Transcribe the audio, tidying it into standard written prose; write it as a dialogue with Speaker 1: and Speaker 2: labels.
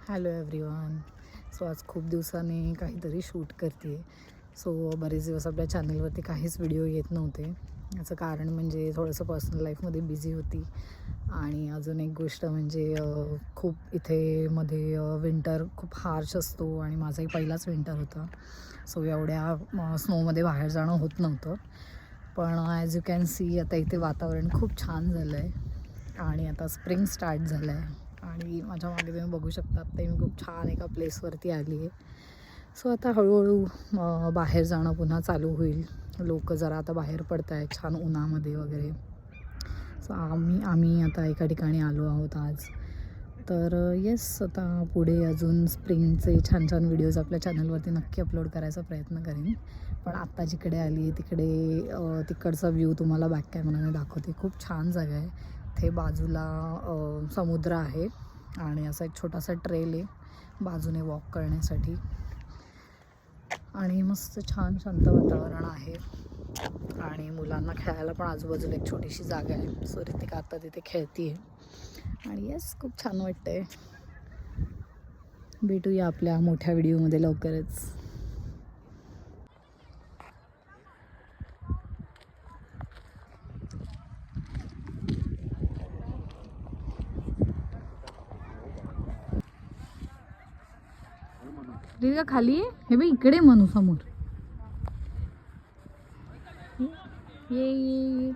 Speaker 1: Hello everyone. So आज खूप दिवसांनी काहीतरी शूट करते. सो बरेच दिवस आपल्या चॅनलवरती काहीच व्हिडिओ येत नव्हते. याचं कारण म्हणजे थोडंसं पर्सनल लाईफमध्ये बिझी होती. आणि अजून एक गोष्ट म्हणजे खूप इथे मध्ये विंटर खूप हार्श असतो आणि माझाही पहिलाच विंटर होता. सो एवढ्या स्नोमध्ये बाहेर जाणं होत नव्हतं. पण ॲज यू कॅन सी आता इथे वातावरण खूप छान झालं आहे आणि आता स्प्रिंग स्टार्ट झालं आहे. आणि माझ्या मागे तुम्ही बघू शकता ते मी खूप छान एका प्लेसवरती आली आहे. सो आता हळूहळू बाहेर जाणं पुन्हा चालू होईल. लोक जरा आता बाहेर पडत आहेत छान उन्हामध्ये वगैरे. सो आम्ही आता एका ठिकाणी आलो आहोत आज. तर येस, आता पुढे अजून स्प्रिंगचे छान छान व्हिडिओज आपल्या चॅनलवरती नक्की अपलोड करायचा प्रयत्न करेन. पण आत्ता जिकडे आली तिकडे तिकडचा व्ह्यू तुम्हाला बॅक कॅमेराने दाखवते. खूप छान जागा आहे. इथे बाजूला समुद्र आहे आणि असा एक छोटासा ट्रेल आहे बाजूने वॉक करण्यासाठी. आणि मस्त छान शांत वातावरण आहे आणि मुलांना खेळायला पण आजूबाजूला एक छोटीशी जागा आहे. सो रितिका आता तिथे खेळते आहे आणि येस, खूप छान वाटतंय. भेटूया आपल्या मोठ्या व्हिडिओमध्ये लवकरच. रितिका खाली आहे. हे बघ इकडे म्हणू समोर. ये